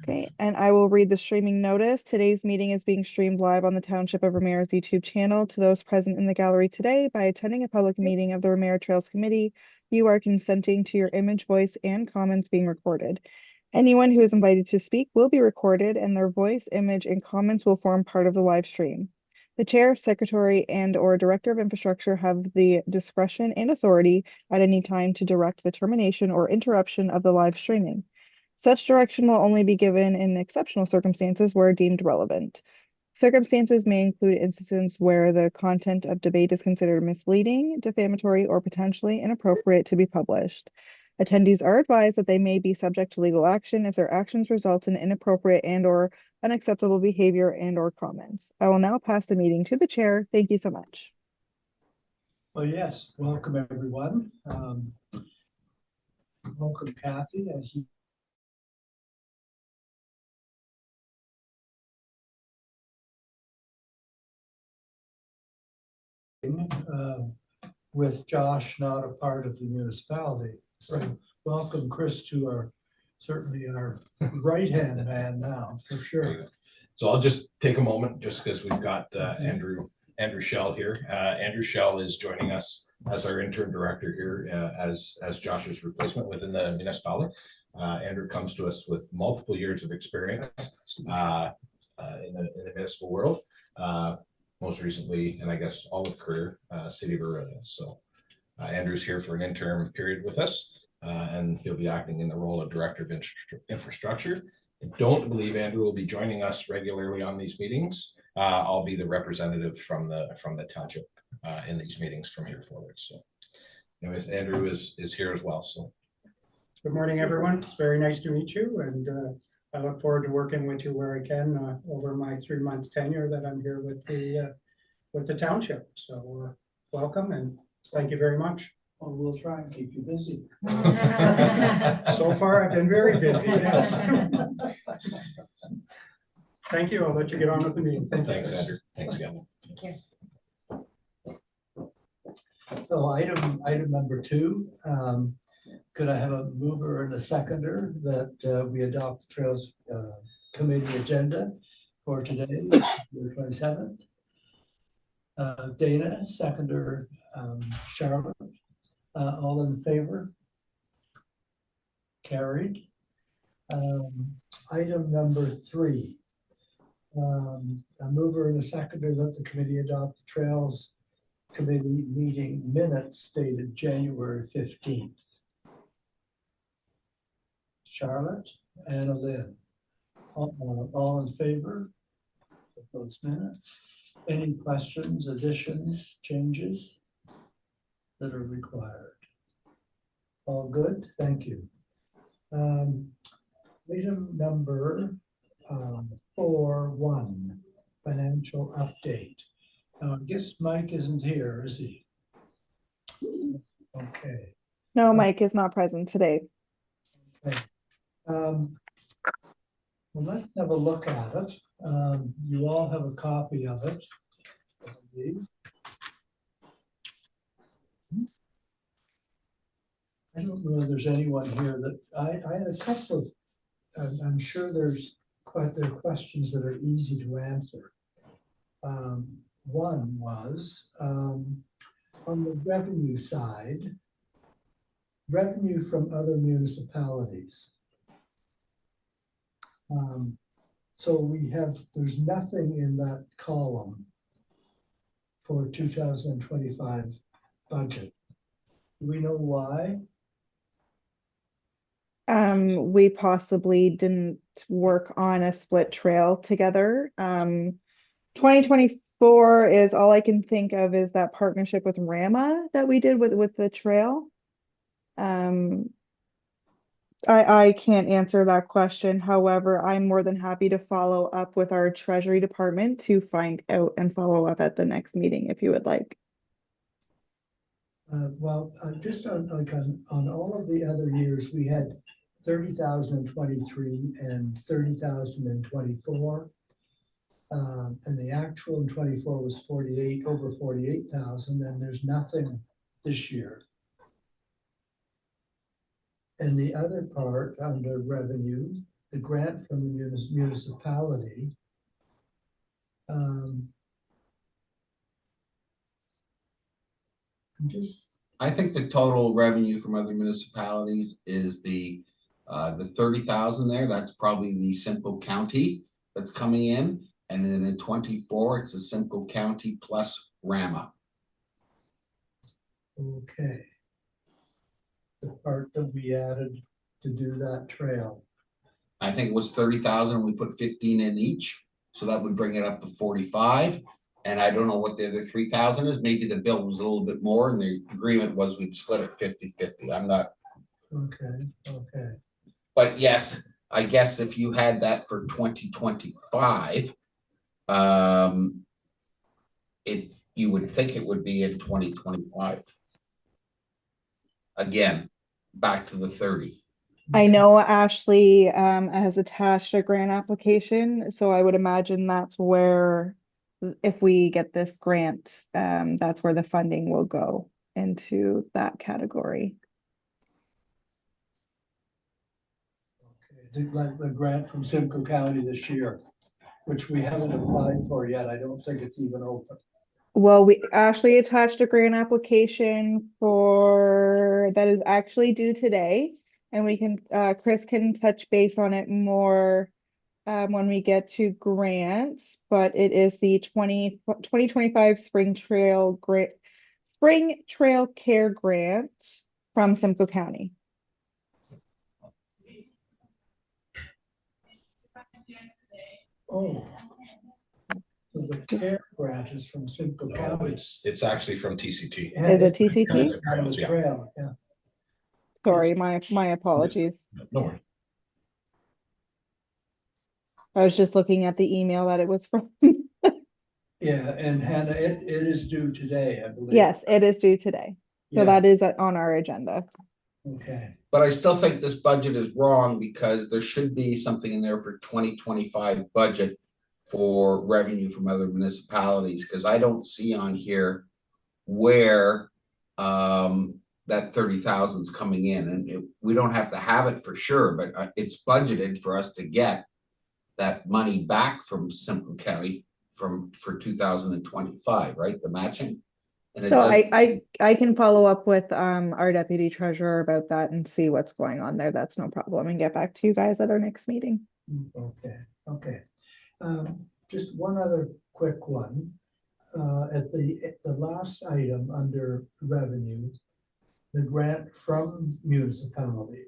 Okay, and I will read the streaming notice. Today's meeting is being streamed live on the Township of Ramara's YouTube channel. To those present in the gallery today, by attending a public meeting of the Ramara Trails Committee, you are consenting to your image, voice, and comments being recorded. Anyone who is invited to speak will be recorded, and their voice, image, and comments will form part of the live stream. The chair, secretary, and/or director of infrastructure have the discretion and authority at any time to direct the termination or interruption of the live streaming. Such direction will only be given in exceptional circumstances where deemed relevant. Circumstances may include instances where the content of debate is considered misleading, defamatory, or potentially inappropriate to be published. Attendees are advised that they may be subject to legal action if their actions result in inappropriate and/or unacceptable behavior and/or comments. I will now pass the meeting to the chair. Thank you so much. Well, yes, welcome everyone. Welcome Kathy, as you with Josh not a part of the municipality. So welcome Chris to our right-hand man now, for sure. So I'll just take a moment just because we've got Andrew Shell here. Andrew Shell is joining us as our intern director here as Josh's replacement within the municipality. Andrew comes to us with multiple years of experience in the municipal world. Most recently, and I guess all of career, City of Aurelia. So Andrew's here for an interim period with us, and he'll be acting in the role of Director of Infrastructure. I don't believe Andrew will be joining us regularly on these meetings. I'll be the representative from the township in these meetings from here forward. So anyways, Andrew is here as well. So good morning, everyone. It's very nice to meet you, and I look forward to working with you where I can over my 3 months tenure that I'm here with the township. So welcome and thank you very much. Well, we'll try and keep you busy. So far, I've been very busy. Yes. Thank you. I'll let you get on with the meeting. Thanks, Andrew. Thanks again. Thank you. So item number 2. Could I have a mover and a seconder that we adopt the Trails Committee agenda for today, the 27th? Dana, seconder Charlotte. All in favor? Carried. Item number 3. A mover and a seconder that the committee adopt the Trails Committee meeting minutes dated January 15th. Charlotte, Anna Lynn, all in favor of those minutes? Any questions, additions, changes that are required? All good, thank you. Item number 4.1, financial update. Now, I guess Mike isn't here, is he? Okay. No, Mike is not present today. Okay. Well, let's have a look at it. You all have a copy of it. I don't know if there's anyone here that I had a couple of, I'm sure there are questions that are easy to answer. One was on the revenue side, revenue from other municipalities. So there's nothing in that column for 2025 budget. Do we know why? We possibly didn't work on a split trail together. 2024 is all I can think of is that partnership with Rama that we did with the trail. I can't answer that question. However, I'm more than happy to follow up with our Treasury Department to find out and follow up at the next meeting if you would like. Well, just on all of the other years, we had 30,000 in 23 and 30,000 in 24. And the actual in 24 was over 48,000, and there's nothing this year. And the other part under revenue the grant from the municipality. I'm just, I think the total revenue from other municipalities is the 30,000 there. That's probably the Simcoe County that's coming in. And then in 24, it's a Simcoe County plus Rama. okay. The part that we added to do that trail. I think it was 30,000. We put 15 in each. So that would bring it up to 45. And I don't know what the other 3,000 is. Maybe the bill was a little bit more and the agreement was we'd split it 50-50. I'm not. Okay, okay. But yes, I guess if you had that for 2025, you would think it would be in 2025. Again, back to the 30. I know Ashley has attached a grant application, so I would imagine that's where, if we get this grant, that's where the funding will go into that category. Okay, the grant from Simcoe County this year, which we haven't applied for yet. I don't think it's even open. Well, we Ashley attached a grant application for that is actually due today, and we can Chris can touch base on it more when we get to grants, but it is the 2025 Spring Trail Care Grant from Simcoe County. Oh. So the care grant is from Simcoe No, County. it's actually from TCT. Is it TCT? Kind of On the trails, yeah. trail, yeah. Sorry, my apologies. No worries. I was just looking at the email that it was from. Yeah, and Hannah, it is due today, I believe. Yes, it is due today. So Yeah, that is on our agenda. okay. But I still think this budget is wrong because there should be something in there for 2025 budget for revenue from other municipalities, because I don't see on here where that 30,000 is coming in, and we don't have to have it for sure, but it's budgeted for us to get that money back from Simcoe County for 2025, right? The matching. And it So does, I can follow up with our deputy treasurer about that and see what's going on there. That's no problem, and get back to you guys at our next meeting. Okay, okay. Just one other quick one. At the last item under revenue, the grant from municipality.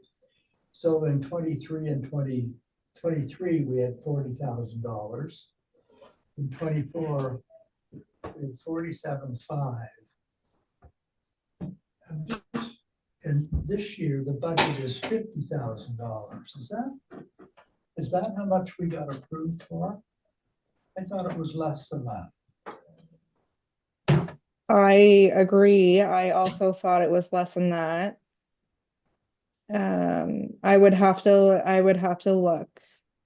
So in 23 and 2023, we had $40,000. In 24, we had 47.5. And this year, the budget is $50,000. Is that how much we got approved for? I thought it was less than that. I agree. I also thought it was less than that. I would have to look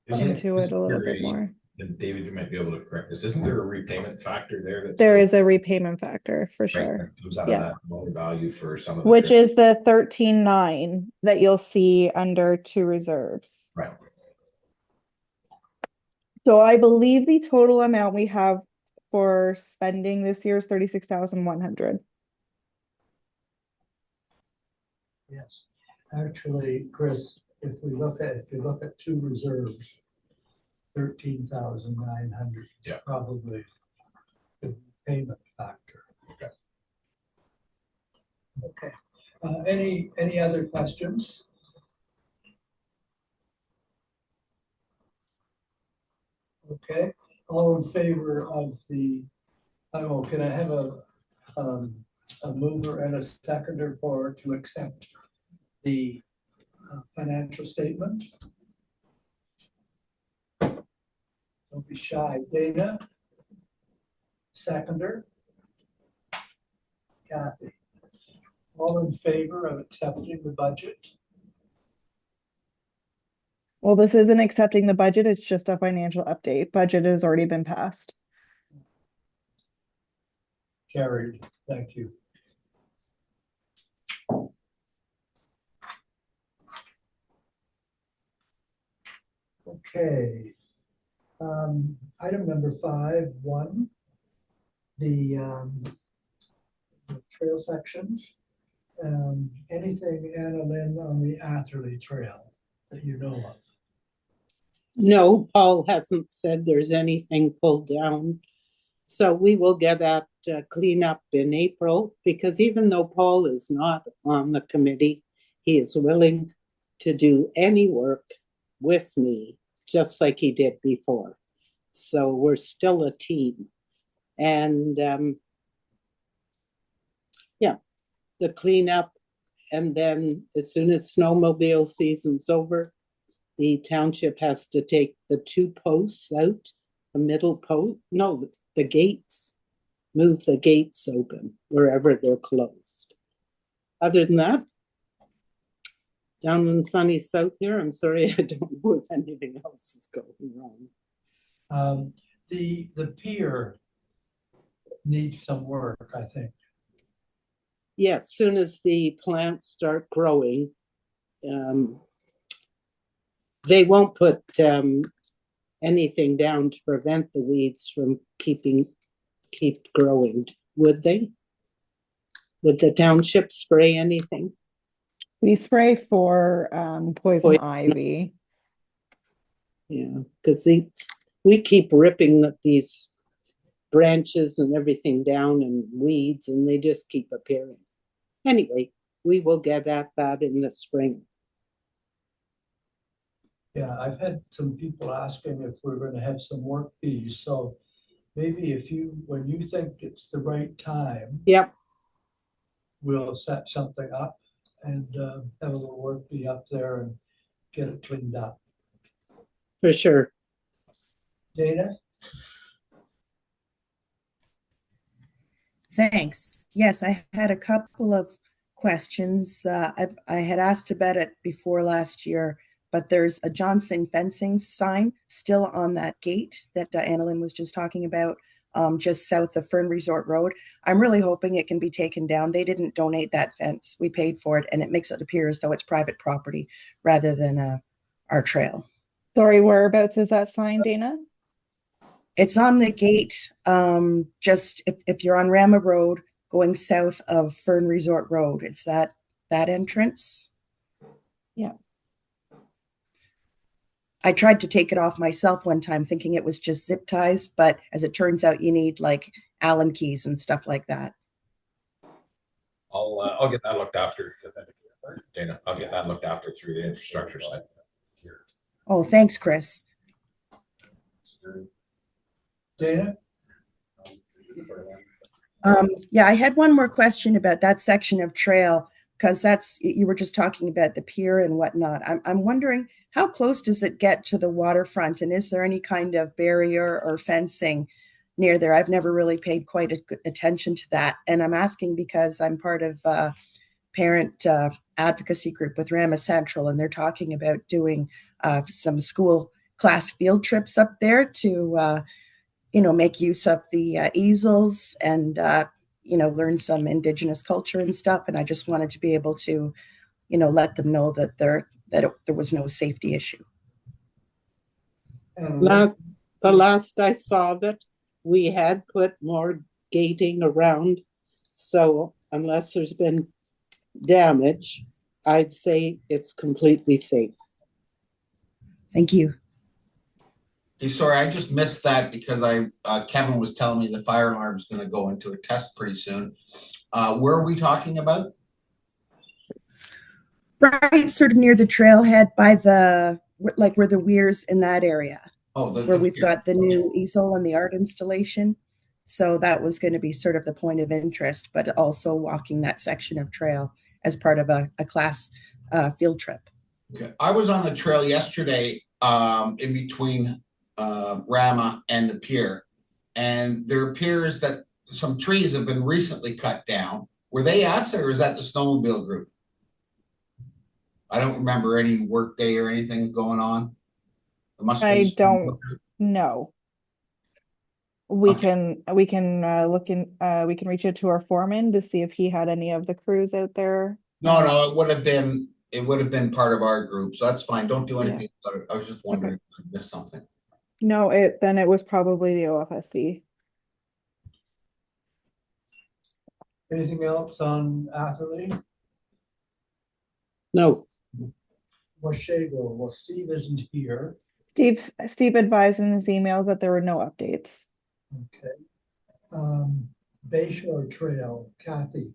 into it a little bit more. And David, you might be able to correct this. Isn't there a repayment factor there? There is a repayment factor for Right, sure, that comes out of Yeah. that loan value for some of the. which is the 13.9 that you'll see under two reserves. Right. So I believe the total amount we have for spending this year is 36,100. Yes, actually, Chris, if you look at two reserves, 13,900 is Yeah. probably the payment factor. Okay. Okay, any other questions? Okay, all in favor of can I have a mover and a seconder to accept the financial statement? Don't be shy. Dana? Seconder? Kathy? All in favor of accepting the budget? Well, this isn't accepting the budget, it's just a financial update. Budget has already been passed. Carried. Thank you. Okay. Item number 5.1, the trail sections. Anything, Anna Lynn, on the Atherley Trail that you know of? No, Paul hasn't said there's anything pulled down. So we will get that cleanup in April, because even though Paul is not on the committee, he is willing to do any work with me, just like he did before. So we're still a team. And yeah, the cleanup. And then as soon as snowmobile season's over, the township has to take the 2 posts out, the middle post, no, the gates, move the gates open wherever they're closed. Other than that, down in sunny south here, I'm sorry, I don't know if anything else is going wrong. The pier needs some work, I think. Yeah, as soon as the plants start growing, they won't put anything down to prevent the weeds from keep growing, would they? Would the township spray anything? We spray for poison Poison. ivy. Yeah, because we keep ripping these branches and everything down and weeds, and they just keep appearing. Anyway, we will get at that in the spring. Yeah, I've had some people asking if we're gonna have some work fees, so maybe when you think it's the right time, Yep, we'll set something up and have a little work bee up there and get it cleaned up. for sure. Dana? Thanks. Yes, I had a couple of questions. I had asked about it before last year, but there's a Johnson fencing sign still on that gate that Annalyn was just talking about, just south of Fern Resort Road. I'm really hoping it can be taken down. They didn't donate that fence. We paid for it, and it makes it appear as though it's private property rather than our trail. Sorry, whereabouts is that sign, Dana? It's on the gate, just if you're on Ramara Road going south of Fern Resort Road. It's that entrance. Yeah. I tried to take it off myself one time thinking it was just zip ties, but as it turns out, you need like Allen keys and stuff like that. I'll get that looked after, Dana. I'll get that looked after through the infrastructure side. Oh, thanks, Chris. Dana? Yeah, I had one more question about that section of trail, because you were just talking about the pier and whatnot. I'm wondering, how close does it get to the waterfront, and is there any kind of barrier or fencing near there? I've never really paid quite attention to that, and I'm asking because I'm part of a parent advocacy group with Ramara Central, and they're talking about doing some school class field trips up there to make use of the easels and learn some Indigenous culture and stuff. And I just wanted to be able to let them know that there was no safety issue. The last I saw of it, we had put more gating around. So unless there's been damage, I'd say it's completely safe. Thank you. Hey, sorry, I just missed that because Kevin was telling me the fire alarm is going to go into a test pretty soon. Where are we talking about? Right, sort of near the trailhead by where the weirs in that area. Oh, where we've got the new easel and the art installation. So that was going to be sort of the point of interest, but also walking that section of trail as part of a class field trip. Okay. I was on the trail yesterday in between Rama and the pier, and there appears that some trees have been recently cut down. Were they us, or is that the snowmobile group? I don't remember any work day or anything going on. I don't know. We can look in, we can reach out to our foreman to see if he had any of the crews out there. No, it would have been it would have been part of our group, so that's fine. Don't do Yeah. anything about it. I was just wondering if I missed something. No, then it was probably the OFSC. Anything else on Atherley? No, Washego, well, Steve isn't here. Steve advised in his emails that there were no updates. Okay. Bayshore Trail, Kathy.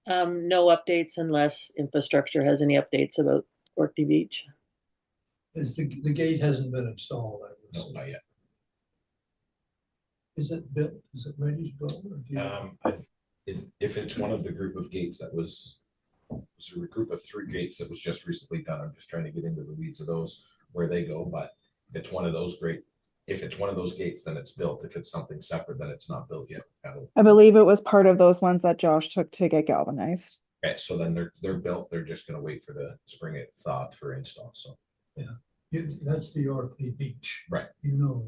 No updates unless infrastructure has any updates about Orkney Beach. Is the gate hasn't been installed, I No, guess. not yet. Is it built? Is it ready to go? Or do you- If it's one of the group of gates that was a group of 3 gates that was just recently done, I'm just trying to get into the weeds of those, where they go, but if it's one of those gates, then it's built. If it's something separate, then it's not built yet. I believe it was part of those ones that Josh took to get galvanized. Okay, so then they're built, they're just gonna wait for the spring it thawed for install, so. That's the Orkney Beach. Right. You know,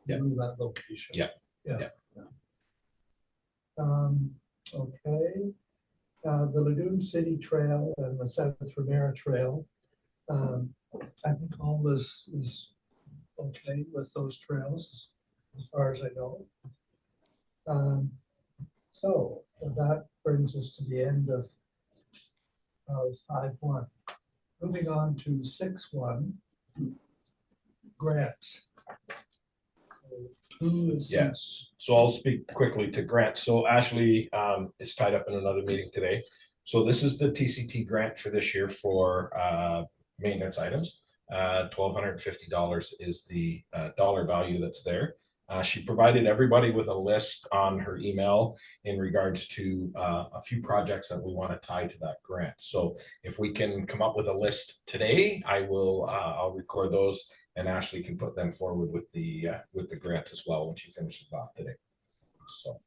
Yeah. you know that location. Yeah. Yeah. Yeah. Okay. The Lagoon City Trail and the South Ramara Trail. I think all this is okay with those trails, as far as I know. So that brings us to the end of 5.1. Moving on to 6.1, grants. Who is? Yes, so I'll speak quickly to grants. So Ashley is tied up in another meeting today. So this is the TCT grant for this year for maintenance items. $1,250 is the dollar value that's there. She provided everybody with a list on her email in regards to a few projects that we want to tie to that grant. So if we can come up with a list today, I'll record those, and Ashley can put them forward with the grant as well when she finishes off today. So.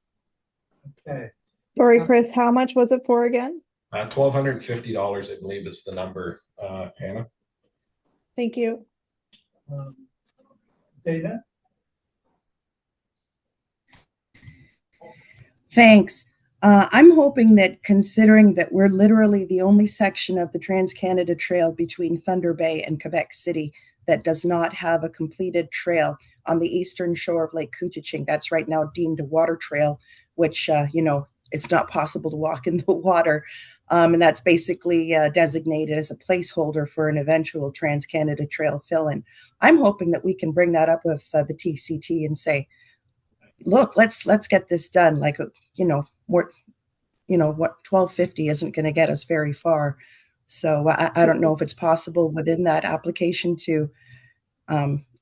Okay. Sorry, Chris, how much was it for again? $1,250, I believe, is the number, Hannah. Thank you. Dana? Thanks. I'm hoping that, considering that we're literally the only section of the Trans-Canada Trail between Thunder Bay and Quebec City that does not have a completed trail on the eastern shore of Lake Couchiching, that's right now deemed a water trail, which, it's not possible to walk in the water. And that's basically designated as a placeholder for an eventual Trans-Canada Trail fill-in. I'm hoping that we can bring that up with the TCT and say, look, let's get this done. Like, what $1,250 isn't going to get us very far. So I don't know if it's possible within that application to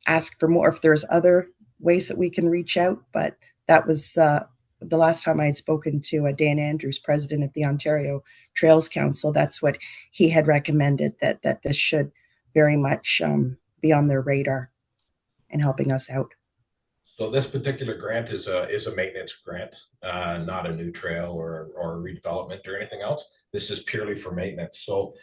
ask for more, if there's other ways that we can reach out. But that was the last time I had spoken to Dan Andrews, president of the Ontario Trails Council. That's what he had recommended, that this should very much be on their radar and helping us out. So this particular grant is a maintenance grant, not a new trail or redevelopment or anything else. This is purely for maintenance. So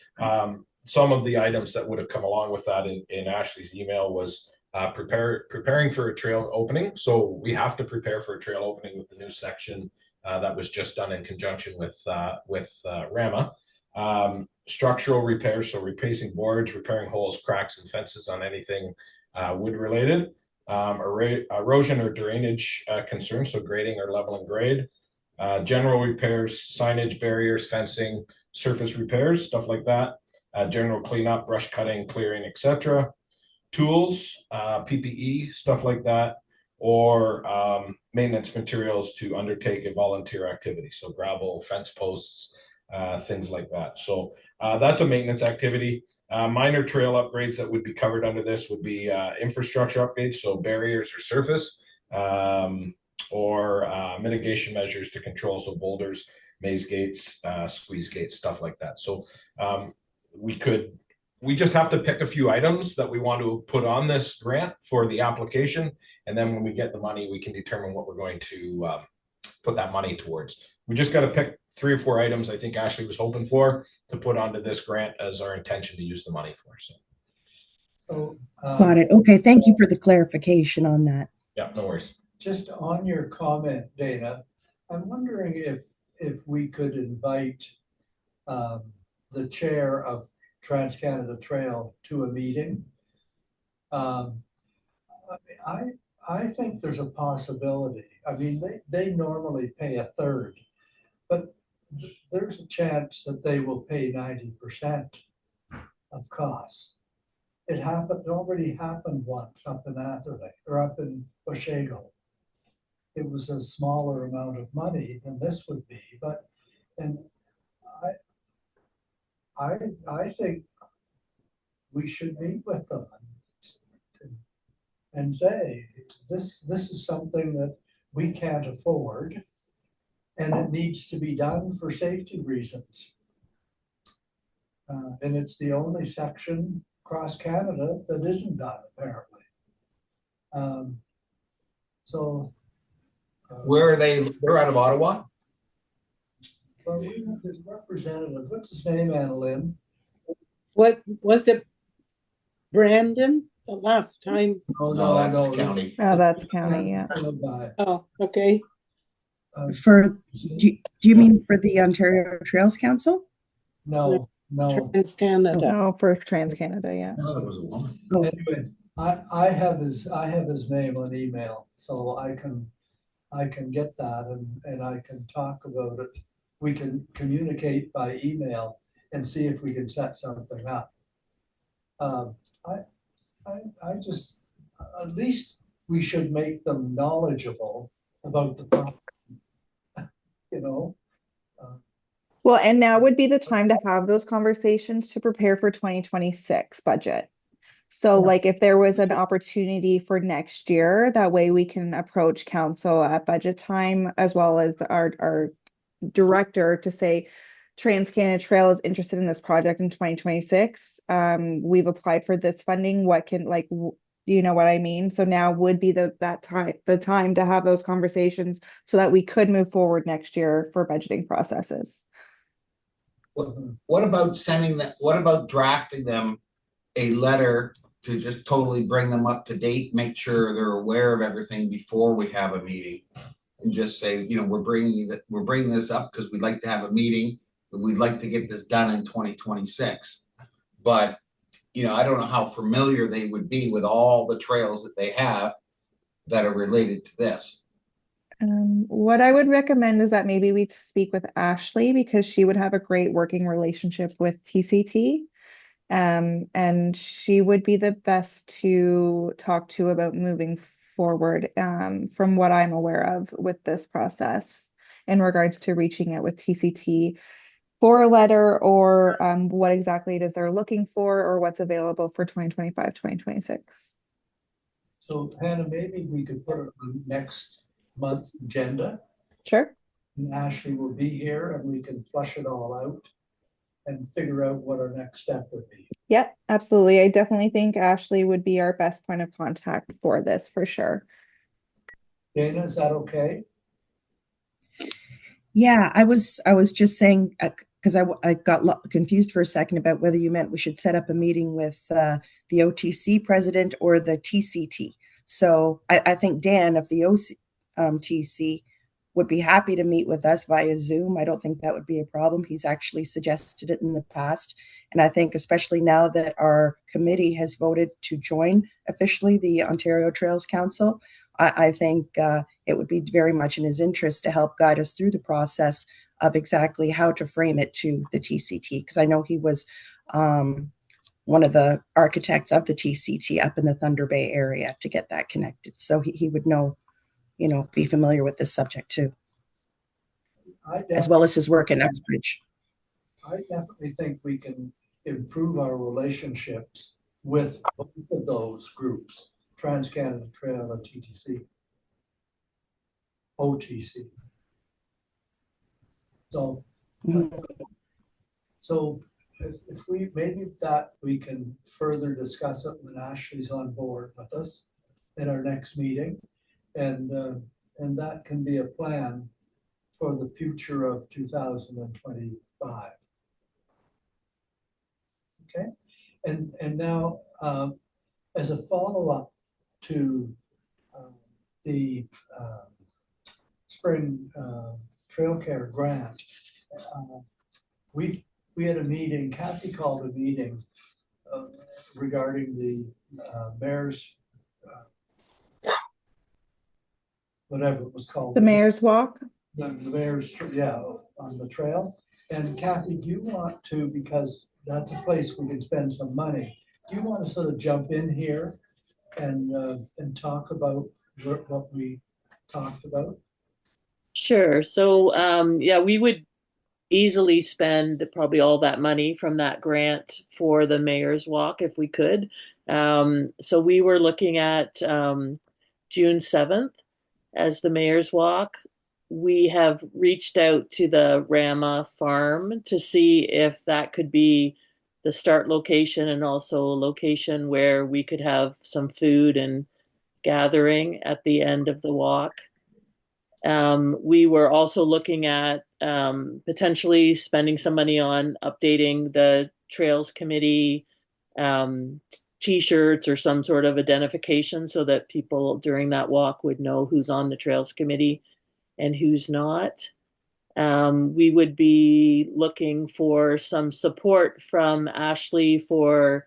some of the items that would have come along with that in Ashley's email was preparing for a trail opening. So we have to prepare for a trail opening with the new section that was just done in conjunction with Rama. Structural repairs, so replacing boards, repairing holes, cracks, and fences on anything wood related. Erosion or drainage concerns, so grading or leveling grade. General repairs, signage, barriers, fencing, surface repairs, stuff like that. General cleanup, brush cutting, clearing, etc. Tools, PPE, stuff like that, or maintenance materials to undertake a volunteer activity. So gravel, fence posts, things like that. So that's a maintenance activity. Minor trail upgrades that would be covered under this would be infrastructure upgrades, so barriers or surface, or mitigation measures to control, so boulders, maze gates, squeeze gates, stuff like that. So we just have to pick a few items that we want to put on this grant for the application, and then when we get the money, we can determine what we're going to put that money towards. We just got to pick 3 or 4 items I think Ashley was hoping for to put onto this grant as our intention to use the money for. So, Got it. Okay, thank you for the clarification on that. Yeah, no worries. just on your comment, Dana, I'm wondering if we could invite the chair of Trans-Canada Trail to a meeting. I think there's a possibility. I mean, they normally pay a third, but there's a chance that they will pay 90% of costs. It already happened once up in Atherley or up in Oswego. It was a smaller amount of money than this would be, and I think we should meet with them and say, this is something that we can't afford and it needs to be done for safety reasons. And it's the only section across Canada that isn't done, apparently. Where are they? They're out of Ottawa? Well, we have this representative, what's his name, Annalyn? What was it? Brandon, the last time? Oh, No, that's no. county. Oh, that's county, yeah. Oh, okay. Do you mean for the Ontario Trails Council? No. Trans Canada. No, for Trans-Canada, yeah. No, it was a woman. Oh, Anyway, I have his name on email, so I can get that and I can talk about it. We can communicate by email and see if we can set something up. I just, at least we should make them knowledgeable about the problem. You know? Well, and now would be the time to have those conversations to prepare for 2026 budget. So Yeah. like if there was an opportunity for next year, that way we can approach council at budget time as well as our director to say Trans-Canada Trail is interested in this project in 2026. We've applied for this funding. What can you know what I mean? So now would be the time to have those conversations so that we could move forward next year for budgeting processes. What about what about drafting them a letter to just totally bring them up to date, make sure they're aware of everything before we have a meeting? And just say, we're bringing this up because we'd like to have a meeting, but we'd like to get this done in 2026. But, I don't know how familiar they would be with all the trails that they have that are related to this. What I would recommend is that maybe we speak with Ashley because she would have a great working relationship with TCT. And she would be the best to talk to about moving forward, from what I'm aware of with this process in regards to reaching out with TCT for a letter or what exactly it is they're looking for or what's available for 2025, 2026. So Hannah, maybe we could put it on next month's agenda. Sure. And Ashley will be here and we can flush it all out and figure out what our next step would be. Yep, absolutely. I definitely think Ashley would be our best point of contact for this for sure. Dana, is that okay? yeah, I was just saying, because I got confused for a second about whether you meant we should set up a meeting with the OTC president or the TCT. So I think Dan of the OTC would be happy to meet with us via Zoom. I don't think that would be a problem. He's actually suggested it in the past. And I think especially now that our committee has voted to join officially the Ontario Trails Council, I think it would be very much in his interest to help guide us through the process of exactly how to frame it to the TCT, because I know he was one of the architects of the TCT up in the Thunder Bay area to get that connected. So he would know, be familiar with this subject too, as well as his work in Uxbridge. I definitely think we can improve our relationships with both of those groups, Trans-Canada Trail and OTC. So, so if we, maybe that we can further discuss it when Ashley's on board with us at our next meeting. And that can be a plan for the future of 2025. Okay, and now as a follow-up to the spring trail care grant, we we had a meeting, Kathy called a meeting regarding the mayor's, whatever it was called. The Mayor's Walk. The mayor's, yeah, on the trail. And Kathy, do you want to, because that's a place we can spend some money, do you want to sort of jump in here and talk about what we talked about? Sure. So, yeah, we would easily spend probably all that money from that grant for the Mayor's Walk if we could. So we were looking at June 7th as the Mayor's Walk. We have reached out to the Rama farm to see if that could be the start location and also a location where we could have some food and gathering at the end of the walk. We were also looking at potentially spending some money on updating the Trails Committee T-shirts or some sort of identification so that people during that walk would know who's on the Trails Committee and who's not. We would be looking for some support from Ashley for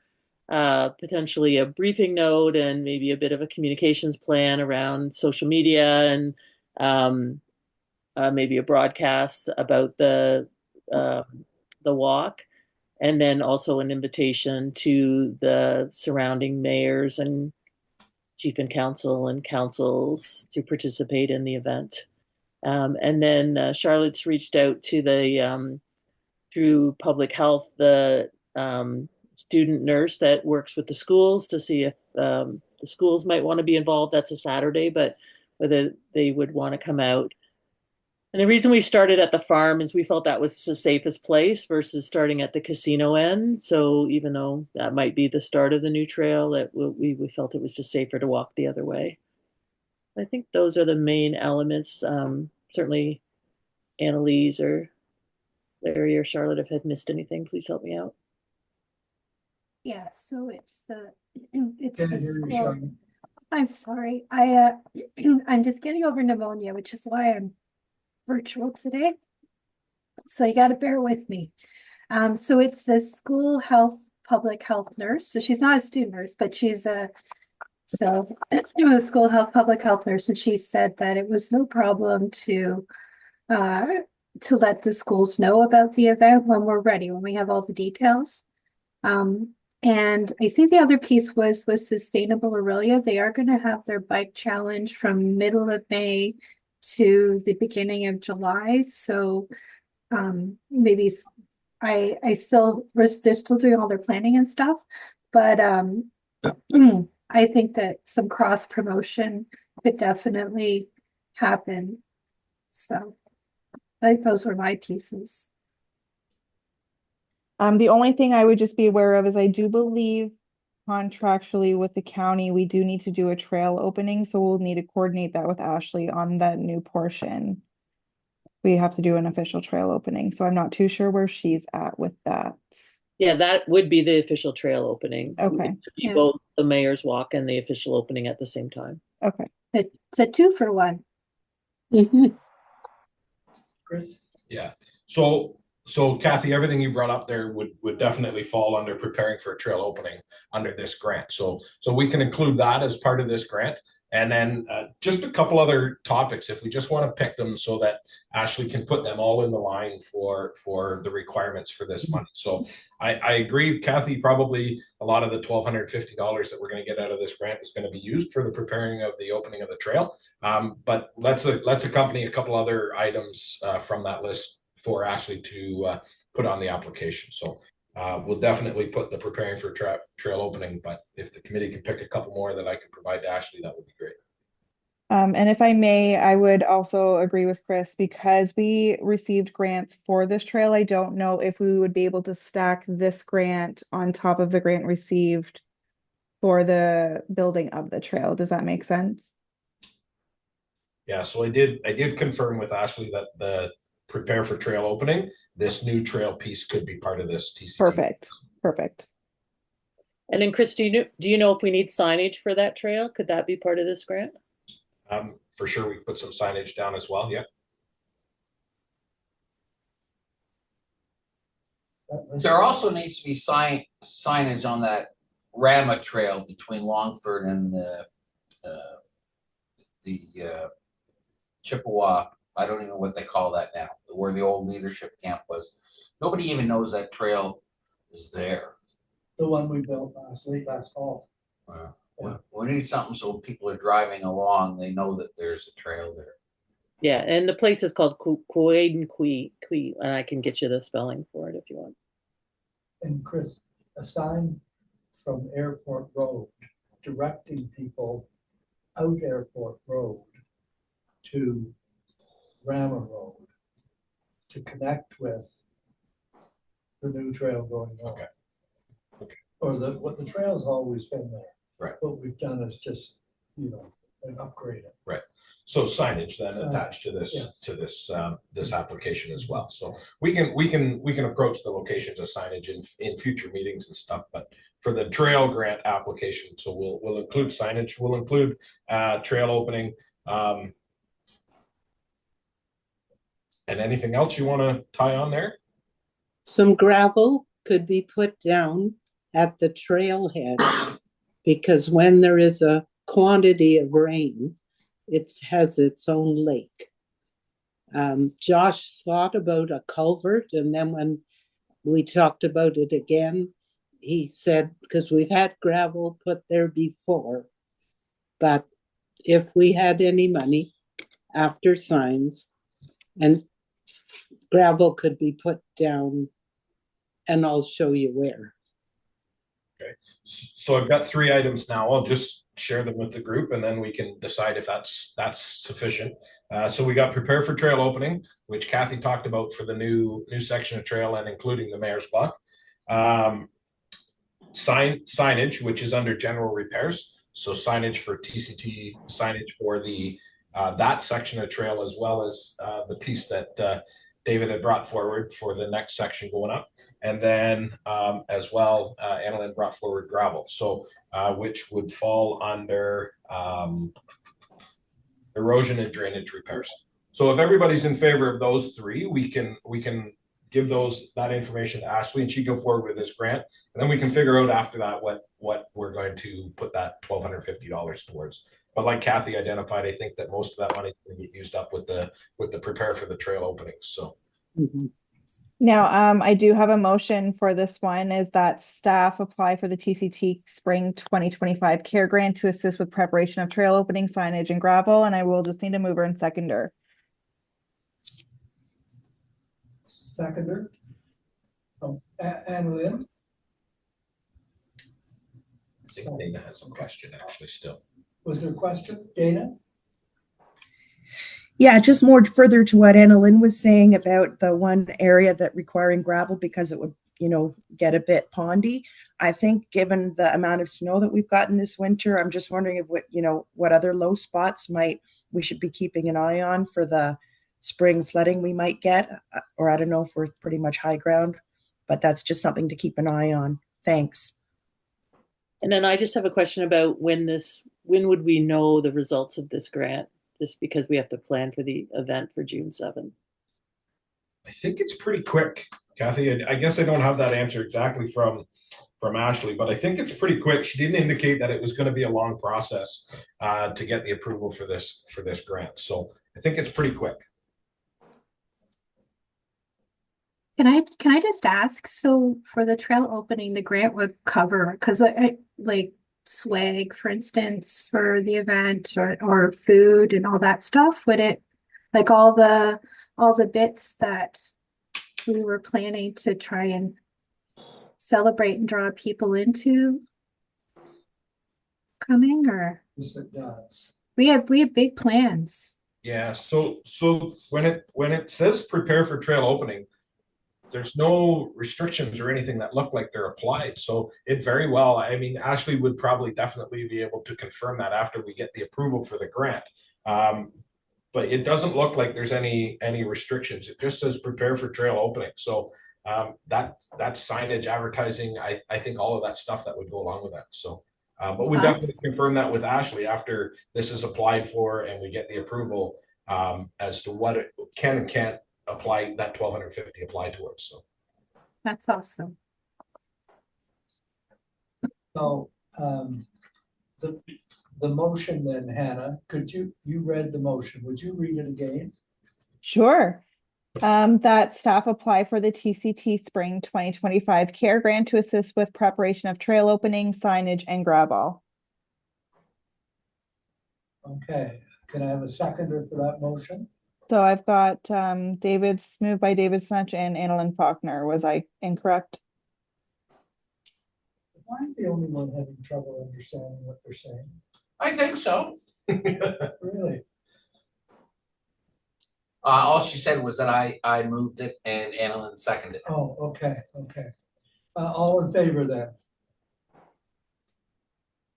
potentially a briefing note and maybe a bit of a communications plan around social media and maybe a broadcast about the walk, and then also an invitation to the surrounding mayors and chief and council and councils to participate in the event. And then Charlotte's reached out to the through public health the student nurse that works with the schools to see if the schools might want to be involved. That's a Saturday, but whether they would want to come out. And the reason we started at the farm is we felt that was the safest place versus starting at the casino end. So even though that might be the start of the new trail, we felt it was just safer to walk the other way. I think those are the main elements. Certainly Annalise or Larry or Charlotte, if I've missed anything, please help me out. Yeah, so it's Can't the hear you, school. Charlotte. I'm sorry. I'm just getting over pneumonia, which is why I'm virtual today. So you got to bear with me. So it's the school health, public health nurse. So she's not a student nurse, but she's a school health, public health nurse, and she said that it was no problem to let the schools know about the event when we're ready, when we have all the details. And I think the other piece was Sustainable Aurelia. They are going to have their bike challenge from middle of May to the beginning of July. So maybe they're still doing all their planning and stuff, but I think that some cross promotion could definitely happen. So I think those are my pieces. The only thing I would just be aware of is I do believe contractually with the county, we do need to do a trail opening, so we'll need to coordinate that with Ashley on that new portion. We have to do an official trail opening, so I'm not too sure where she's at with that. Yeah, that would be the official trail opening. Okay. Yeah. Both the Mayor's Walk and the official opening at the same time. Okay. It's a 2-for-1. Chris? Yeah. So Kathy, everything you brought up there would definitely fall under preparing for a trail opening under this grant. So we can include that as part of this grant. And then just a couple other topics, if we just want to pick them so that Ashley can put them all in the line for the requirements for this money. So I agree, Kathy, probably a lot of the $1,250 that we're going to get out of this grant is going to be used for the preparing of the opening of the trail. But let's accompany a couple other items from that list for Ashley to put on the application. So we'll definitely put the preparing for trail opening, but if the committee can pick a couple more that I can provide to Ashley, that would be great. And if I may, I would also agree with Chris because we received grants for this trail. I don't know if we would be able to stack this grant on top of the grant received for the building of the trail. Does that make sense? Yeah, so I did confirm with Ashley that the prepare for trail opening, this new trail piece could be part of this TCT. Perfect. And then Chris, do you know if we need signage for that trail? Could that be part of this grant? For sure, we put some signage down as well. Yeah. There also needs to be signage on that Rama Trail between Longford and the Chippewa. I don't even know what they call that now, where the old leadership camp was. Nobody even knows that trail is there. The one we built late last fall. We need something so people are driving along, they know that there's a trail there. Yeah, and the place is called Quadenqui, and I can get you the spelling for it if you want. And Chris, a sign from Airport Road directing people out Airport Road to Rammer Road to connect with the new trail going north. Okay. Or what the trail's always been there. Right. What we've done is just, upgrade it. Right. So signage then Signage, attached to this, yes. this application as well. So we can approach the locations of signage in future meetings and stuff, but for the trail grant application, so we'll include signage, we'll include trail opening. And anything else you want to tie on there? Some gravel could be put down at the trailhead because when there is a quantity of rain, it has its own lake. Josh thought about a culvert, and then when we talked about it again, he said, because we've had gravel put there before, but if we had any money after signs, and gravel could be put down, and I'll show you where. Okay, so I've got 3 items now. I'll just share them with the group and then we can decide if that's sufficient. So we got prepare for trail opening, which Kathy talked about for the new section of trail and including the mayor's block. Signage, which is under general repairs. So signage for TCT, signage for the that section of trail, as well as the piece that David had brought forward for the next section going up. And then as well, Annalyn brought forward gravel. So which would fall under erosion and drainage repairs. So if everybody's in favor of those 3, we can give that information to Ashley and she go forward with this grant. And then we can figure out after that what we're going to put that $1,250 towards. But like Kathy identified, I think that most of that money is going to get used up with the prepare for the trail openings. So Now, I do have a motion for this one, is that staff apply for the TCT Spring 2025 Care Grant to assist with preparation of trail opening, signage, and gravel, and I will just need a mover and seconder. Seconder. Annalyn. I think Dana has some question actually still. Was there a question, Dana? Yeah, just more further to what Annalyn was saying about the one area that requiring gravel because it would, get a bit pondy. I think given the amount of snow that we've gotten this winter, I'm just wondering if what other low spots we should be keeping an eye on for the spring flooding we might get, or I don't know if we're pretty much high ground, but that's just something to keep an eye on. Thanks. And then I just have a question about when would we know the results of this grant? Just because we have to plan for the event for June 7th. I think it's pretty quick, Kathy. I guess I don't have that answer exactly from Ashley, but I think it's pretty quick. She didn't indicate that it was going to be a long process to get the approval for this grant. So I think it's pretty quick. Can I just ask, so for the trail opening, the grant would cover, because like swag, for instance, for the event or food and all that stuff, would it, like all the bits that we were planning to try and celebrate and draw people into coming, or? Yes, it does. We have big plans. Yeah, so when it says prepare for trail opening, there's no restrictions or anything that look like they're applied. So it very well, I mean, Ashley would probably definitely be able to confirm that after we get the approval for the grant. But it doesn't look like there's any restrictions. It just says prepare for trail opening. So that's signage, advertising, I think all of that stuff that would go along with that. So, but we definitely confirm that with Ashley after this is applied for and we get the approval as to what it can and can't apply, that $1,250 apply towards. So That's awesome. So, the motion then, Hannah, you read the motion, would you read it again? Sure. That staff apply for the TCT Spring 2025 Care Grant to assist with preparation of trail opening, signage, and grab all. Okay, can I have a seconder for that motion? So I've got moved by David Snutch and Annalyn Faulkner. Was I incorrect? Am I the only one having trouble understanding what they're saying? I think so. Really? All she said was that I moved it and Annalyn seconded it. Oh, okay, okay. All in favor then?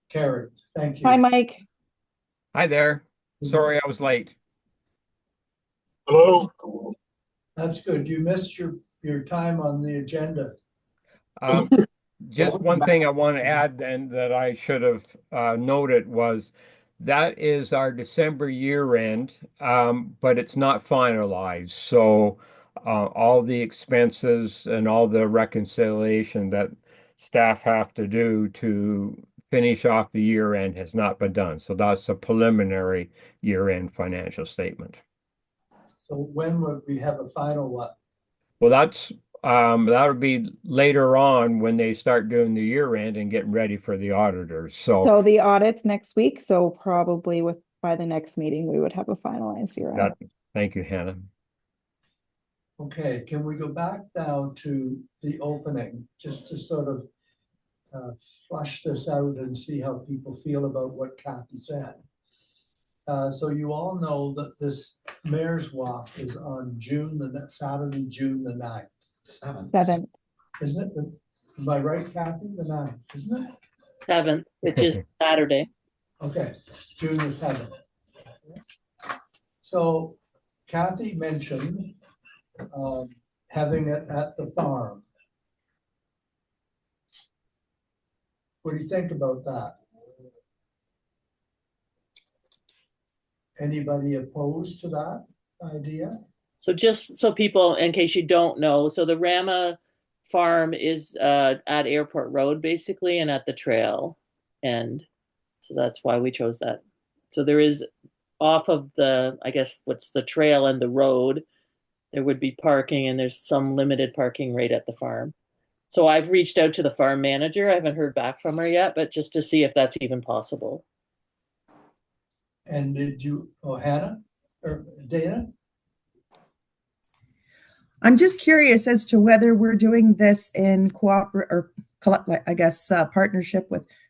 Carried, thank you. Hi, Mike. Hi there. Sorry I was late. Hello. That's good. You missed your time on the agenda. Just one thing I want to add then that I should have noted was that is our December year end, but it's not finalized. So all the expenses and all the reconciliation that staff have to do to finish off the year end has not been done. So that's a preliminary year end financial statement. So when would we have a final one? Well, that would be later on when they start doing the year end and getting ready for the auditors. So the audit's next week. So probably by the next meeting, we would have a finalized year end. Thank you, Hannah. Okay, can we go back now to the opening, just to sort of flush this out and see how people feel about what Kathy said. So you all know that this Mayor's Walk is on Saturday, June the 9th. 7th. Isn't it? Am I right, Kathy? The 9th, isn't it? 7th, which is Saturday. Okay, June the 7th. So Kathy mentioned having it at the farm. What do you think about that? Anybody opposed to that idea? So just so people, in case you don't know, so the Rama farm is at Airport Road basically and at the trail end. So that's why we chose that. So there is off of the, I guess, what's the trail and the road, there would be parking and there's some limited parking right at the farm. So I've reached out to the farm manager. I haven't heard back from her yet, but just to see if that's even possible. And did you, Hannah or Dana? I'm just curious as to whether we're doing this in partnership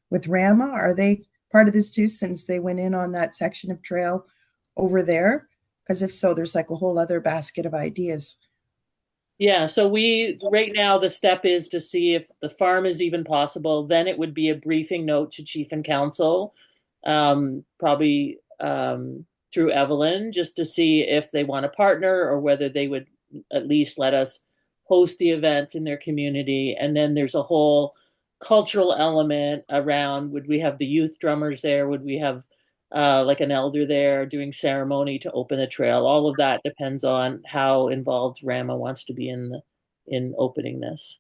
with Rama. Are they part of this too, since they went in on that section of trail over there? Because if so, there's like a whole other basket of ideas. Yeah, so right now the step is to see if the farm is even possible. Then it would be a briefing note to Chief and Council, probably through Evelyn, just to see if they want to partner or whether they would at least let us host the event in their community. And then there's a whole cultural element around, would we have the youth drummers there? Would we have like an elder there doing ceremony to open the trail? All of that depends on how involved Rama wants to be in opening this.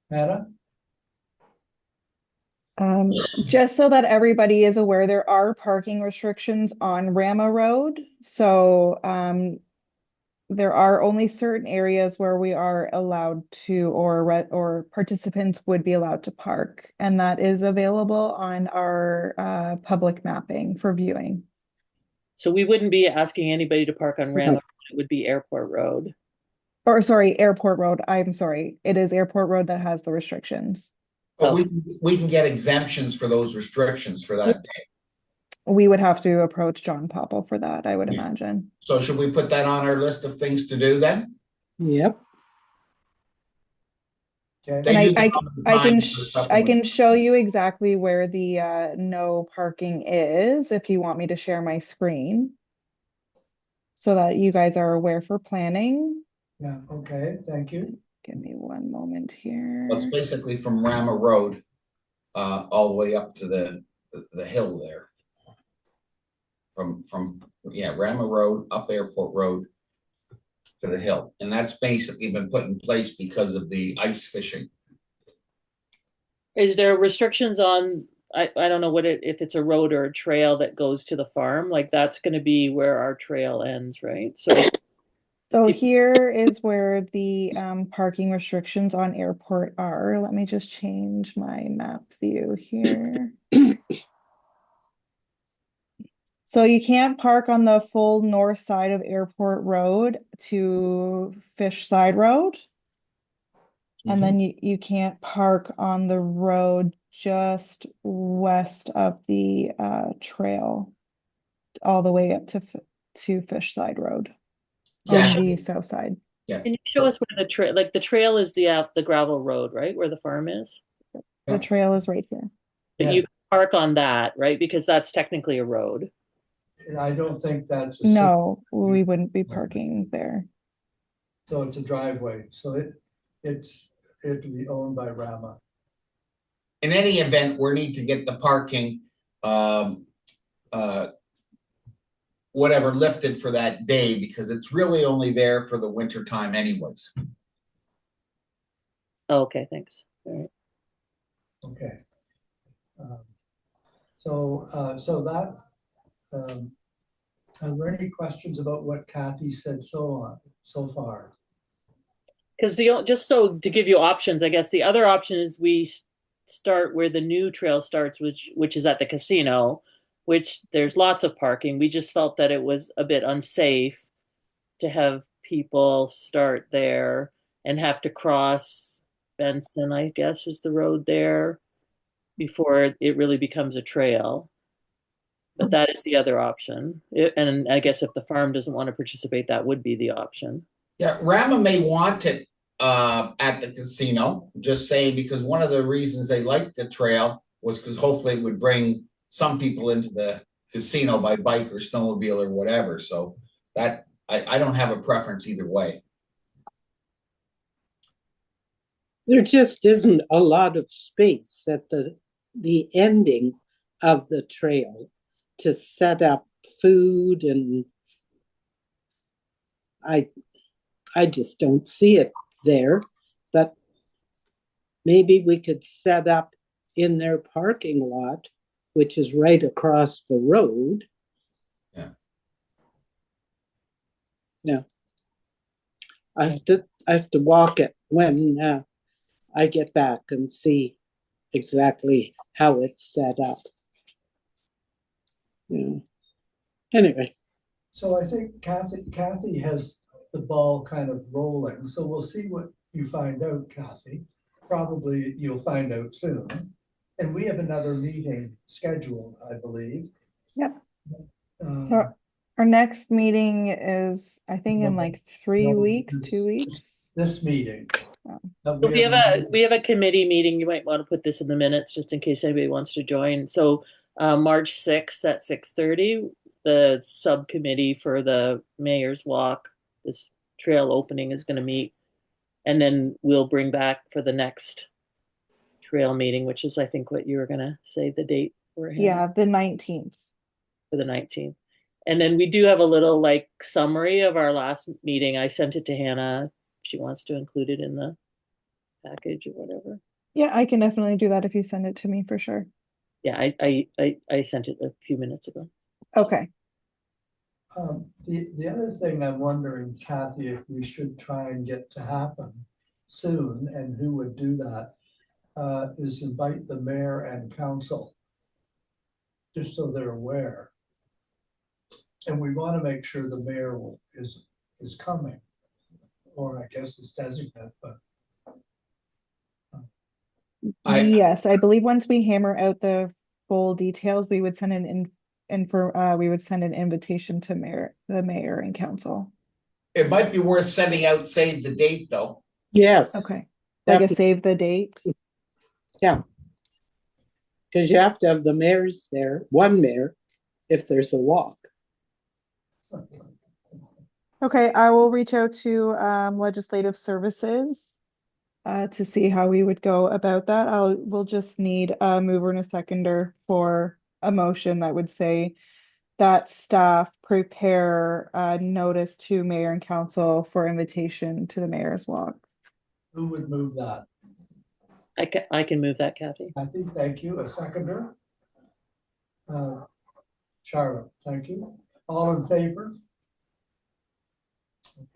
Hannah? Just so that everybody is aware, there are parking restrictions on Rama Road. So there are only certain areas where we are allowed to, or participants would be allowed to park, and that is available on our public mapping for viewing. So we wouldn't be asking anybody to park on Rama. It would be Airport Road. Or sorry, Airport Road. I'm sorry. It is Airport Road that has the restrictions. But we can get exemptions for those restrictions for that day. We would have to approach John Popple for that, I would imagine. So should we put that on our list of things to do then? Yep. Okay. And I can show you exactly where the no parking is if you want me to share my screen, so that you guys are aware for planning. Yeah, okay, thank you. Give me one moment here. Well, it's basically from Rama Road all the way up to the hill there. From Rama Road up Airport Road to the hill. And that's basically been put in place because of the ice fishing. Is there restrictions on, I don't know what if it's a road or a trail that goes to the farm, like that's gonna be where our trail ends, right? So If- here is where the parking restrictions on airport are. Let me just change my map view here. So you can't park on the full north side of Airport Road to Fish Side Road. And then you can't park on the road just west of the trail, all the way up to Fish Side Road Yeah. on the south side. Yeah. Can you show us where the trail, like the trail is the gravel road, right, where the farm is? The trail is right here. But you can park on that, right, because that's technically a road. And I don't think that's. No, we wouldn't be parking there. So it's a driveway, so it'd be owned by Rama. In any event, we need to get the parking, whatever lifted for that day, because it's really only there for the winter time anyways. Oh, okay, thanks. All right. Okay. So that, are there any questions about what Kathy said so far? Because just so to give you options, I guess the other option is we start where the new trail starts, which is at the casino, which there's lots of parking. We just felt that it was a bit unsafe to have people start there and have to cross Benson, I guess, is the road there before it really becomes a trail. But that is the other option. And I guess if the farm doesn't want to participate, that would be the option. Yeah, Rama may want it at the casino, just saying, because one of the reasons they liked the trail was because hopefully it would bring some people into the casino by bike or snowmobile or whatever. So that I don't have a preference either way. There just isn't a lot of space at the ending of the trail to set up food, and I just don't see it there. But maybe we could set up in their parking lot, which is right across the road. Yeah. I have to walk it when I get back and see exactly how it's set up. Yeah. Anyway. So I think Kathy has the ball kind of rolling. So we'll see what you find out, Kathy. Probably you'll find out soon. And we have another meeting scheduled, I believe. Yep. So our next meeting is, I think, in like 3 weeks, 2 weeks. This meeting. We have a committee meeting. You might want to put this in the minutes just in case anybody wants to join. So March 6th at 6:30, the subcommittee for the Mayor's Walk, this trail opening, is going to meet. And then we'll bring back for the next trail meeting, which is, I think, what you were going to say the date for. Yeah, the 19th. For the 19th. And then we do have a little like summary of our last meeting. I sent it to Hannah. If she wants to include it in the package or whatever. Yeah, I can definitely do that if you send it to me for sure. Yeah, I sent it a few minutes ago. Okay. The other thing I'm wondering, Kathy, if we should try and get to happen soon, and who would do that, is invite the mayor and council, just so they're aware. And we want to make sure the mayor is coming, or I guess is designate, but. Yes, I believe once we hammer out the full details, we would send an invitation to the mayor and council. It might be worth sending out, save the date though. Yes. Okay. Like a save the date. Yeah. Because you have to have the mayors there, one mayor, if there's a walk. Okay, I will reach out to legislative services to see how we would go about that. We'll just need a mover and a seconder for a motion that would say that staff prepare a notice to mayor and council for invitation to the mayor's walk. Who would move that? I can move that, Kathy. Kathy, thank you. A seconder? Charlotte, thank you. All in favor?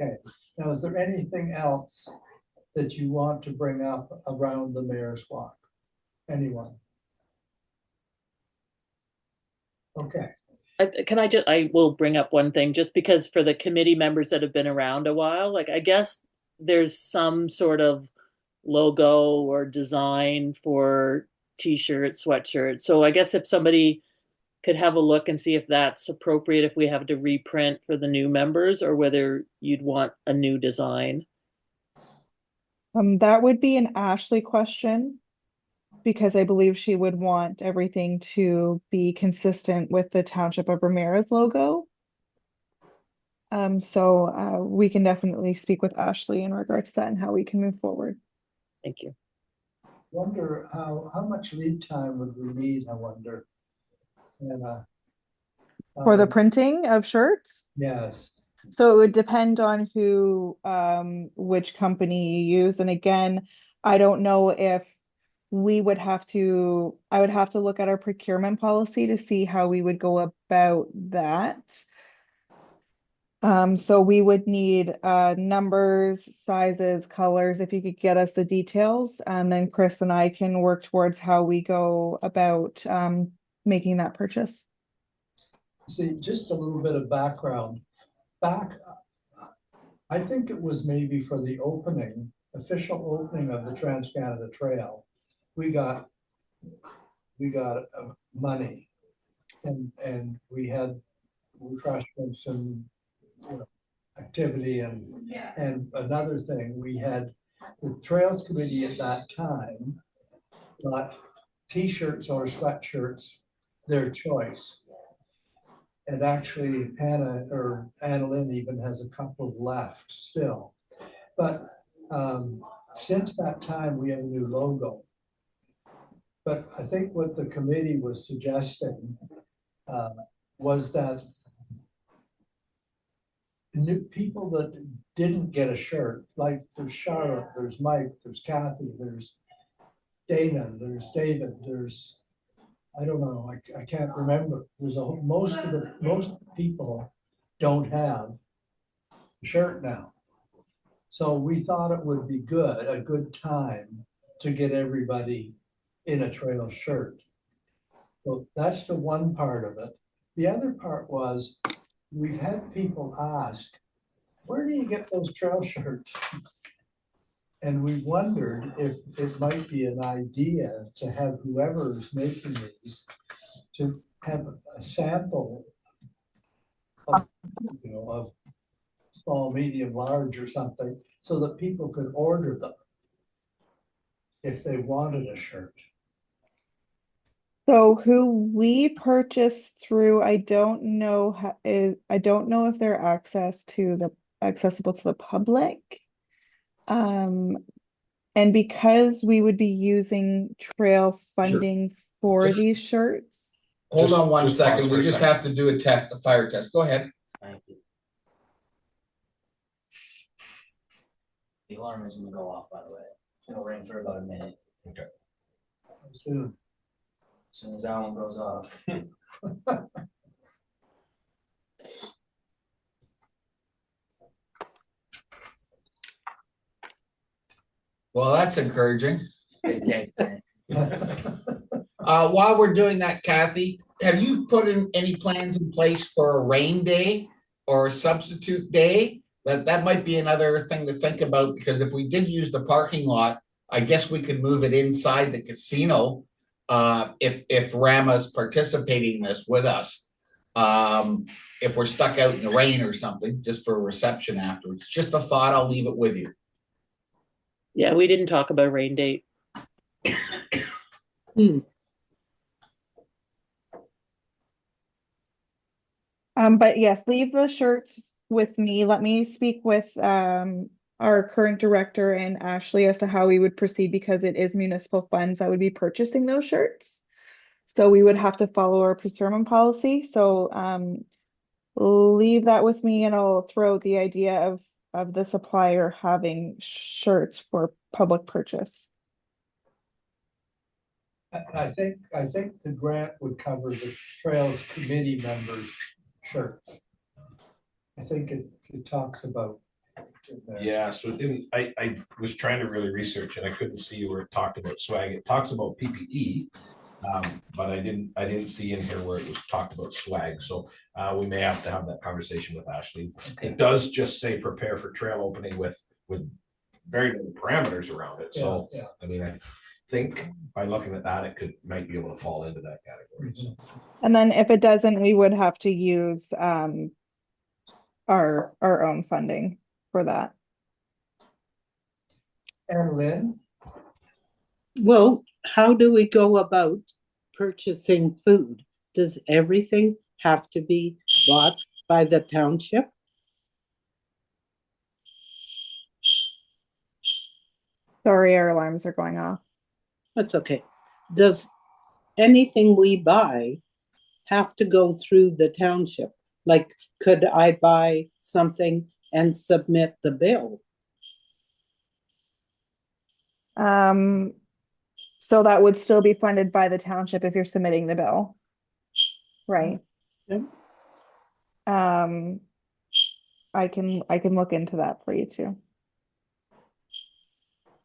Okay. Now, is there anything else that you want to bring up around the mayor's walk? Anyone? Okay. I will bring up one thing just because for the committee members that have been around a while, like I guess there's some sort of logo or design for t-shirts, sweatshirts. So I guess if somebody could have a look and see if that's appropriate, if we have to reprint for the new members or whether you'd want a new design. That would be an Ashley question because I believe she would want everything to be consistent with the Township of Ramara's logo. So we can definitely speak with Ashley in regards to that and how we can move forward. Thank you. Wonder how much lead time would we need, I wonder. And, For the printing of shirts? yes, So it would depend on which company you use. And again, I don't know if I would have to look at our procurement policy to see how we would go about that. So we would need numbers, sizes, colors, if you could get us the details, and then Chris and I can work towards how we go about making that purchase. see, just a little bit of background. I think it was maybe for the official opening of the Trans-Canada Trail, we got money, and we had refreshments and, you know, activity and another thing, we had the Trails Committee at that time got t-shirts or sweatshirts, their choice. And actually Anna Lynn even has a couple left still. But since that time, we have a new logo. But I think what the committee was suggesting was that new people that didn't get a shirt, like there's Charlotte, there's Mike, there's Kathy, there's Dana, there's David, there's, I don't know, I can't remember. There's most people don't have a shirt now. So we thought it would be a good time to get everybody in a trail shirt. So that's the one part of it. The other part was, we've had people ask, where do you get those trail shirts? And we wondered if it might be an idea to have whoever is making these to have a sample of, of small, medium, large or something, so that people could order them if they wanted a shirt. So who we purchased through, I don't know if they're accessible to the public. And because we would be using trail funding for these shirts. Hold on one just second. pause for We a just second. have to do a fire test. Go ahead. Thank you. The alarm isn't gonna go off, by the way. It'll ring for about a minute. Okay. Soon. As soon as that one goes off. Well, that's encouraging. It takes a minute. While we're doing that, Kathy, have you put in any plans in place for a rain day or a substitute day? That might be another thing to think about, because if we did use the parking lot, I guess we could move it inside the casino if Rama's participating in this with us. If we're stuck out in the rain or something, just for a reception afterwards. Just a thought, I'll leave it with you. Yeah, we didn't talk about rain date. But yes, leave the shirts with me. Let me speak with our current director and Ashley as to how we would proceed, because it is municipal funds that would be purchasing those shirts. So we would have to follow our procurement policy. So leave that with me and I'll throw the idea of the supplier having shirts for public purchase. I think the grant would cover the Trails Committee members' shirts. I think it talks about. Yeah, so it didn't, I was trying to really research and I couldn't see where it talked about swag. It talks about PPE. But I didn't see in here where it was talked about swag. So we may have to have that conversation with Ashley. Okay. It does just say prepare for trail opening with very little parameters around it. So Yeah. I mean, I think by looking at that, it might be able to fall into that category. So. And then if it doesn't, we would have to use our own funding for that. And Lynn? Well, how do we go about purchasing food? Does everything have to be bought by the township? Sorry, our alarms are going off. That's okay. Does anything we buy have to go through the township? Like, could I buy something and submit the bill? So that would still be funded by the township if you're submitting the bill. Right. Yep. I can look into that for you too.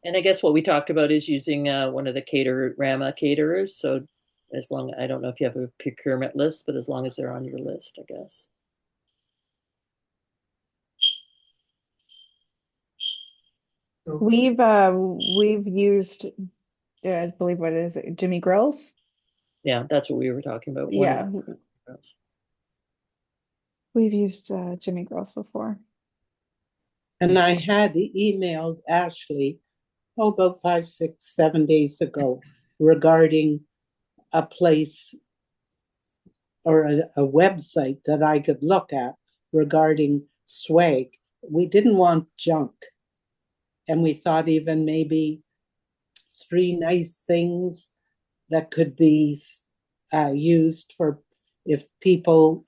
And I guess what we talked about is using one of the Rama caterers. So as long, I don't know if you have a procurement list, but as long as they're on your list, I guess. We've used, I believe, what is it, Jimmy Grills? Yeah, that's what we were talking about. Yeah. We've used Jimmy Grills before. And I had emailed Ashley, about 5, 6, 7 days ago regarding a place or a website that I could look at regarding swag. We didn't want junk. And we thought even maybe 3 nice things that could be used for if people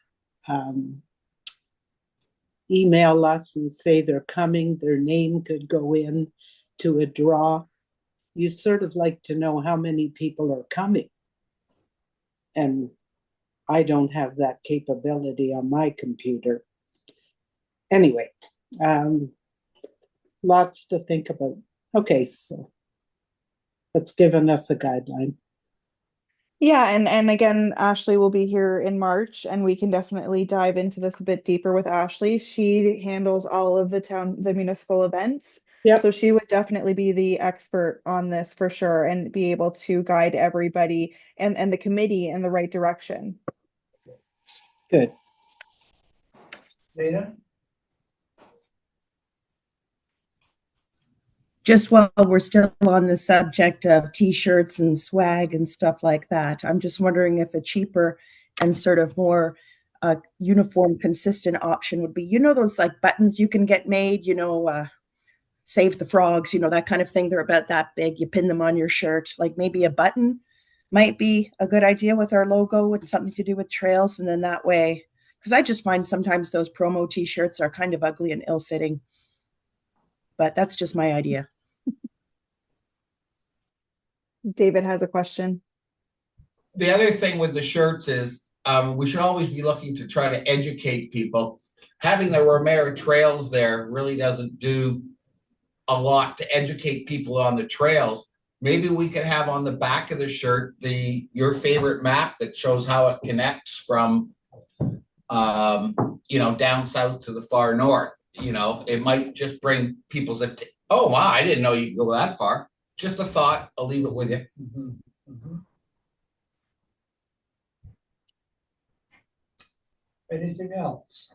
email us and say they're coming, their name could go in to a draw. You sort of like to know how many people are coming. And I don't have that capability on my computer. Anyway, lots to think about. Okay, so that's given us a guideline. Yeah, and again, Ashley will be here in March, and we can definitely dive into this a bit deeper with Ashley. She handles all of the municipal events. Yep. So she would definitely be the expert on this for sure and be able to guide everybody and the committee in the right direction. Good. Dana? Just while we're still on the subject of t-shirts and swag and stuff like that, I'm just wondering if a cheaper and sort of more uniform, consistent option would be, you know, those like buttons you can get made, you know, save the frogs, you know, that kind of thing. They're about that big. You pin them on your shirt. Like maybe a button might be a good idea with our logo and something to do with trails. And then that way, because I just find sometimes those promo t-shirts are kind of ugly and ill-fitting. But that's just my idea. David has a question. The other thing with the shirts is we should always be looking to try to educate people. Having the Ramara trails there really doesn't do a lot to educate people on the trails. Maybe we could have on the back of the shirt your favorite map that shows how it connects from you know, down south to the far north. You know, it might just bring people's oh wow, I didn't know you could go that far. Just a thought. I'll leave it with you. Mm-hmm. Mm-hmm. Anything else?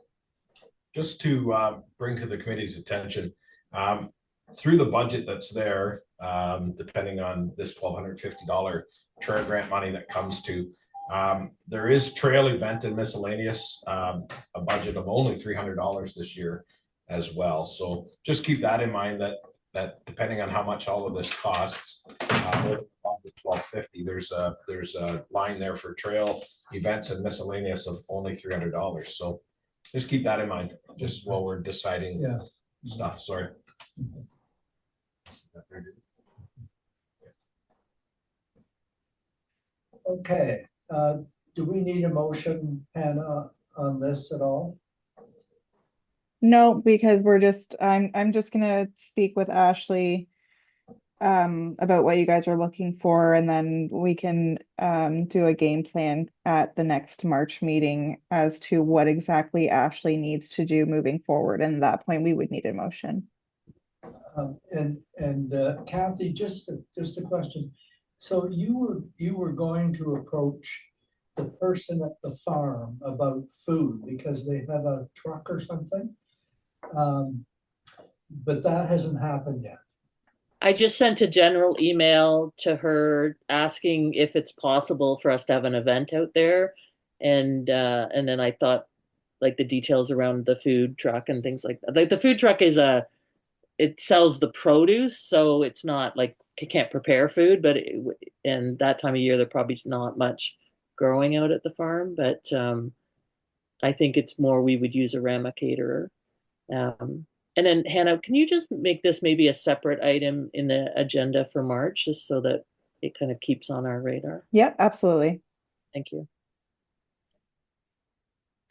Just to bring to the committee's attention, through the budget that's there, depending on this $1,250 trail grant money that comes to, there is trail event and miscellaneous, a budget of only $300 this year as well. So just keep that in mind that depending on how much all of this costs, the 1250. There's a line there for trail events and miscellaneous of only $300. So just keep that in mind, just while we're deciding Yeah. stuff. Sorry. Okay, do we need a motion, Hannah, on this at all? No, because I'm just gonna speak with Ashley about what you guys are looking for, and then we can do a game plan at the next March meeting as to what exactly Ashley needs to do moving forward. And at that point, we would need a motion. And Kathy, just a question. So you were going to approach the person at the farm about food because they have a truck or something? But that hasn't happened yet. I just sent a general email to her asking if it's possible for us to have an event out there. And then I thought like the details around the food truck and things like that. Like the food truck it sells the produce, so it's not like you can't prepare food, but and that time of year there probably not much growing out at the farm. But I think it's more we would use a Rama caterer. And then Hannah, can you just make this maybe a separate item in the agenda for March, just so that it kind of keeps on our radar? Yep, absolutely. Thank you.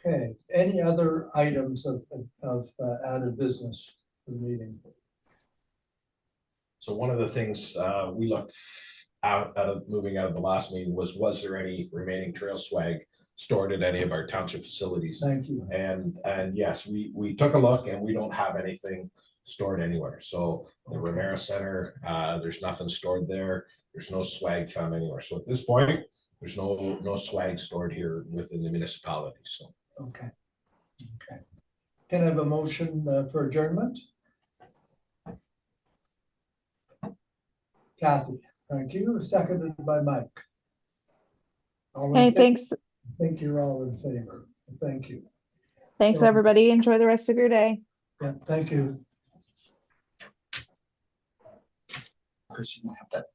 Okay, any other items of added business for the meeting? So one of the things we looked out of moving out of the last meeting was there any remaining trail swag stored at any of our township facilities? Thank you. And yes, we took a look and we don't have anything stored anywhere. So the Ramara Center, there's nothing stored there. There's no swag found anywhere. So at this point, there's no swag stored here within the municipality. So Okay. Can I have a motion for adjournment? Kathy, thank you. Seconded by Mike. All in Hey, favor? thanks. I think you're all in favor. Thank you. Thanks, So- everybody. Enjoy the rest of your day. Yeah, thank you. Chris, you might have that